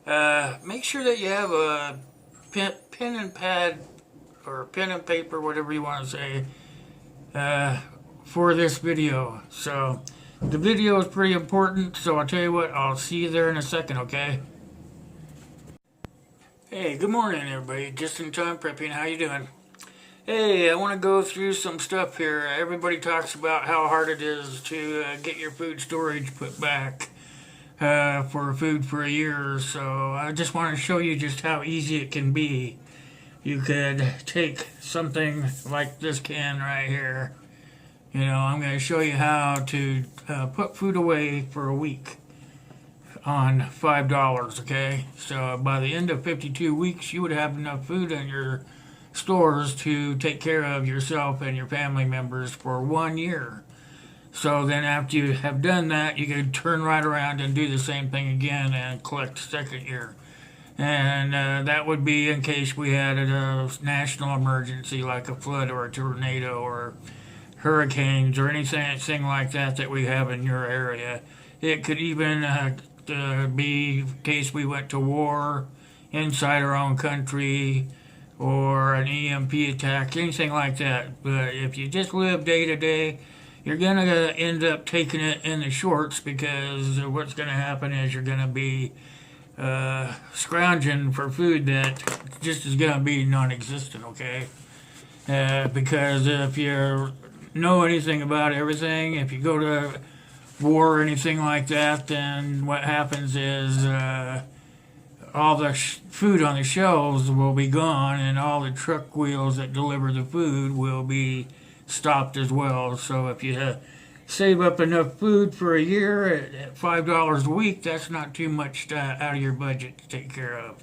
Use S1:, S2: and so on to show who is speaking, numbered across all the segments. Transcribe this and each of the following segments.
S1: Make sure that you have a pen and pad or pen and paper, whatever you want to say, uh, for this video. So the video is pretty important, so I'll tell you what, I'll see you there in a second, okay? Hey, good morning everybody. Just in time prepping, how you doing? Hey, I want to go through some stuff here. Everybody talks about how hard it is to get your food storage put back for food for a year. So I just want to show you just how easy it can be. You could take something like this can right here. I'm going to show you how to put food away for a week on $5, okay? So by the end of 52 weeks, you would have enough food in your stores to take care of yourself and your family members for 1 year. So then after you have done that, you can turn right around and do the same thing again and collect the second year. And that would be in case we had a national emergency like a flood or a tornado or hurricanes or anything like that we have in your area. It could even be in case we went to war inside our own country or an EMP attack, anything like that. But if you just live day to day, you're going to end up taking it in the shorts because what's going to happen is you're going to be scrounging for food that just is going to be non-existent, okay? Because if you know anything about everything, if you go to war or anything like that, then what happens is all the food on the shelves will be gone and all the truck wheels that deliver the food will be stopped as well. So if you save up enough food for a year at $5 a week, that's not too much out of your budget to take care of.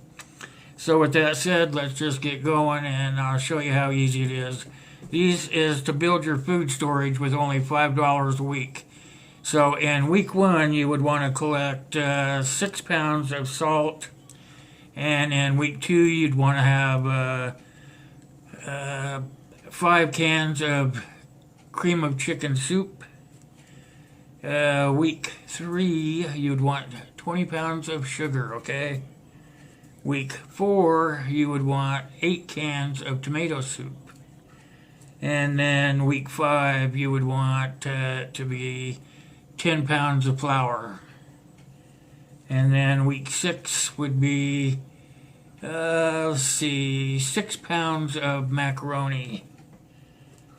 S1: So with that said, let's just get going and I'll show you how easy it is. This is to build your food storage with only $5 a week. So in week 1, you would want to collect 6 pounds of salt. And in week 2, you'd want to have 5 cans of cream of chicken soup. Week 3, you'd want 20 pounds of sugar, okay? Week 4, you would want 8 cans of tomato soup. And then week 5, you would want to be 10 pounds of flour. And then week 6 would be 6 pounds of macaroni.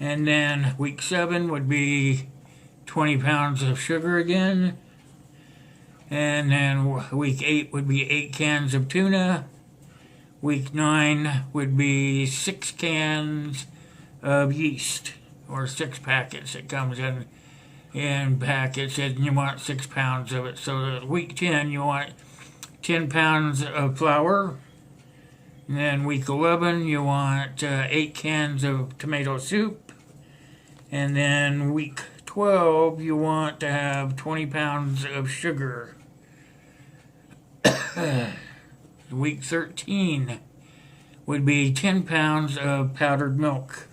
S1: And then week 7 would be 20 pounds of sugar again. And then week 8 would be 8 cans of tuna. Week 9 would be 6 cans of yeast, or 6 packets. It comes in packets, and you want 6 pounds of it. So week 10, you want 10 pounds of flour. And then week 11, you want 8 cans of tomato soup. And then week 12, you want to have 20 pounds of sugar. Week 13 would be 10 pounds of powdered milk.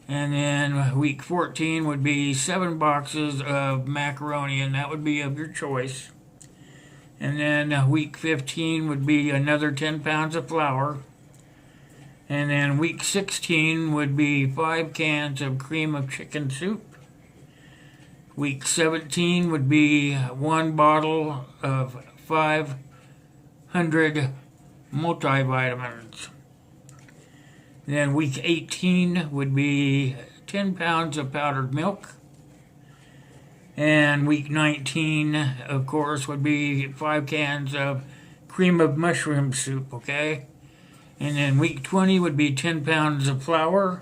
S1: And then week 14 would be 7 boxes of macaroni, and that would be of your choice. And then week 15 would be another 10 pounds of flour. And then week 16 would be 5 cans of cream of chicken soup. Week 17 would be 1 bottle of 500 multivitamins. Then week 18 would be 10 pounds of powdered milk. And week 19, of course, would be 5 cans of cream of mushroom soup, okay? And then week 20 would be 10 pounds of flour.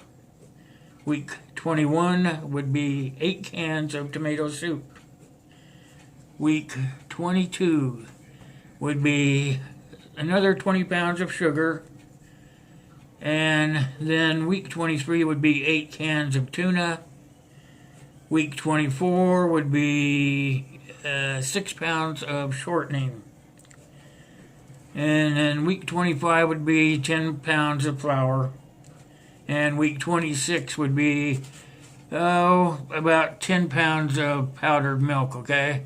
S1: Week 21 would be 8 cans of tomato soup. Week 22 would be another 20 pounds of sugar. And then week 23 would be 8 cans of tuna. Week 24 would be 6 pounds of shortening. And then week 25 would be 10 pounds of flour. And week 26 would be about 10 pounds of powdered milk, okay?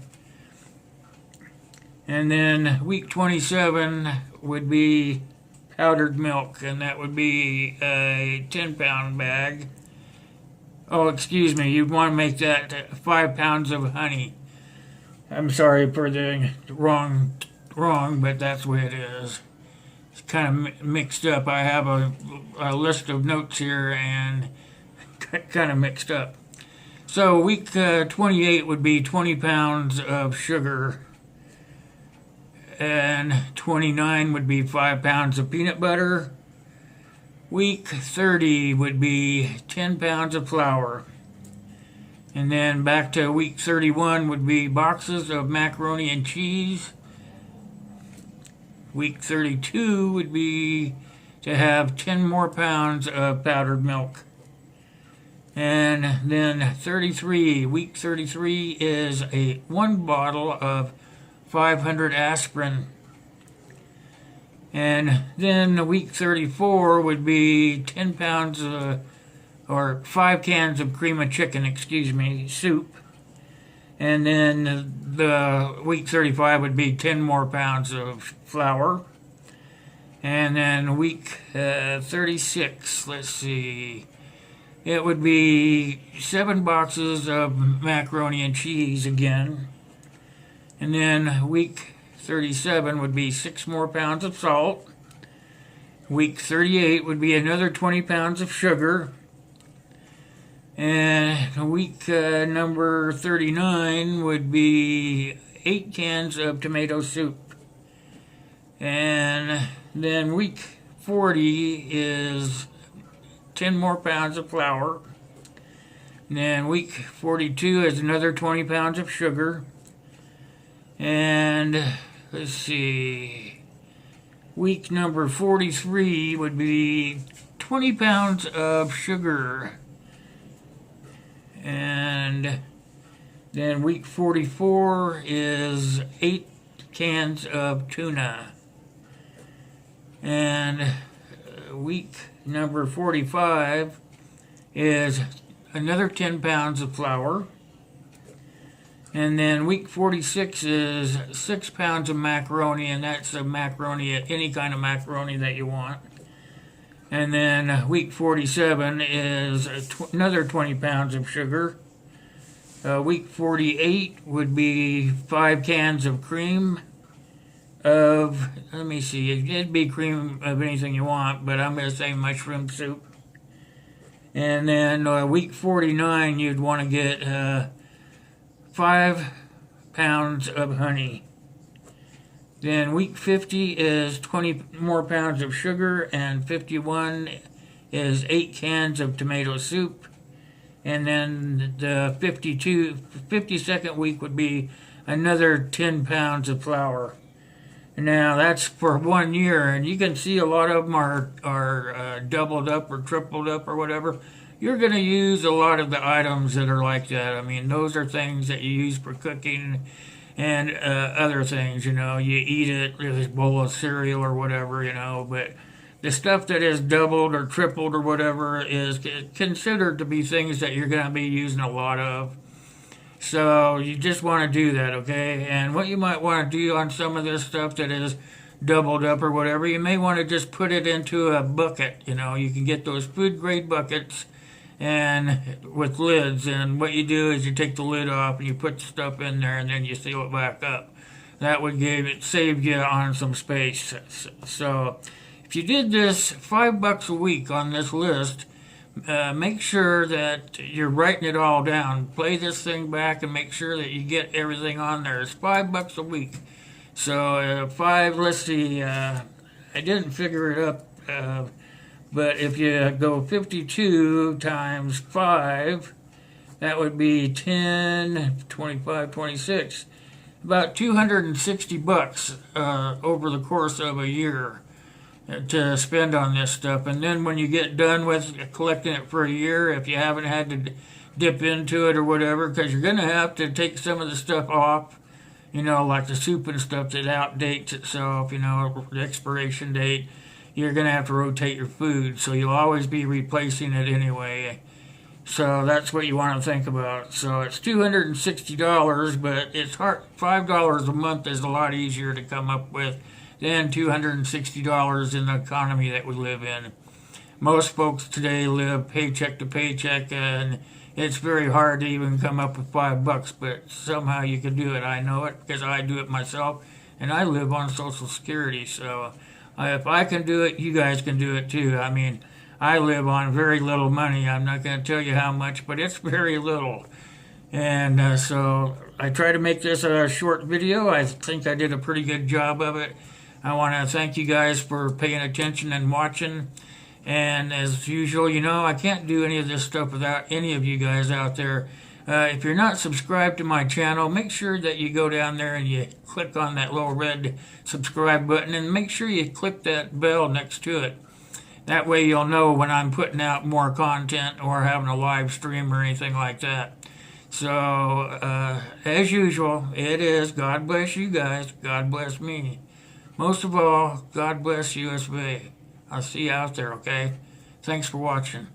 S1: And then week 27 would be powdered milk, and that would be a 10-pound bag. Oh, excuse me, you'd want to make that 5 pounds of honey. I'm sorry for the wrong, but that's the way it is. It's kind of mixed up. I have a list of notes here and kind of mixed up. So week 28 would be 20 pounds of sugar, and 29 would be 5 pounds of peanut butter. Week 30 would be 10 pounds of flour. And then back to week 31 would be boxes of macaroni and cheese. Week 32 would be to have 10 more pounds of powdered milk. And then week 33 is one bottle of 500 aspirin. And then week 34 would be 10 pounds or 5 cans of cream of chicken, soup. And then the week 35 would be 10 more pounds of flour. And then week 36, let's see, it would be 7 boxes of macaroni and cheese again. And then week 37 would be 6 more pounds of salt. Week 38 would be another 20 pounds of sugar. And week number 39 would be 8 cans of tomato soup. And then week 40 is 10 more pounds of flour. And then week 42 is another 20 pounds of sugar. And let's see, week number 43 would be 20 pounds of sugar. And then week 44 is 8 cans of tuna. And week number 45 is another 10 pounds of flour. And then week 46 is 6 pounds of macaroni, and that's a macaroni, any kind of macaroni that you want. And then week 47 is another 20 pounds of sugar. Week 48 would be 5 cans of cream of, let me see, it'd be cream of anything you want, but I'm going to say mushroom soup. And then week 49, you'd want to get 5 pounds of honey. Then week 50 is 20 more pounds of sugar, and 51 is 8 cans of tomato soup. And then the 52nd week would be another 10 pounds of flour. Now that's for 1 year, and you can see a lot of them are doubled up or tripled up or whatever. You're going to use a lot of the items that are like that. I mean, those are things that you use for cooking and other things, you eat it with a bowl of cereal or whatever, but the stuff that is doubled or tripled or whatever is considered to be things that you're going to be using a lot of. So you just want to do that, okay? And what you might want to do on some of this stuff that is doubled up or whatever, you may want to just put it into a bucket, you can get those food grade buckets and with lids, and what you do is you take the lid off and you put the stuff in there and then you seal it back up. That would save you on some space. So if you did this $5 a week on this list, make sure that you're writing it all down. Play this thing back and make sure that you get everything on there. It's $5 a week. So let's see, I didn't figure it up, but if you go 52 times 5, that would be 10, 25, 26, about $260 over the course of a year to spend on this stuff. And then when you get done with collecting it for a year, if you haven't had to dip into it or whatever, because you're going to have to take some of the stuff off, like the soup and stuff that outdates itself, the expiration date, you're going to have to rotate your food, so you'll always be replacing it anyway. So that's what you want to think about. So it's $260, but it's hard. $5 a month is a lot easier to come up with than $260 in the economy that we live in. Most folks today live paycheck to paycheck, and it's very hard to even come up with $5, but somehow you can do it. I know it because I do it myself, and I live on Social Security. So if I can do it, you guys can do it too. I mean, I live on very little money. I'm not going to tell you how much, but it's very little. And so I try to make this a short video. I think I did a pretty good job of it. I want to thank you guys for paying attention and watching. And as usual, you know, I can't do any of this stuff without any of you guys out there. If you're not subscribed to my channel, make sure that you go down there and you click on that little red subscribe button, and make sure you click that bell next to it. That way you'll know when I'm putting out more content or having a live stream or anything like that. So, as usual, it is God bless you guys, God bless me. Most of all, God bless USA. I'll see you out there, okay? Thanks for watching.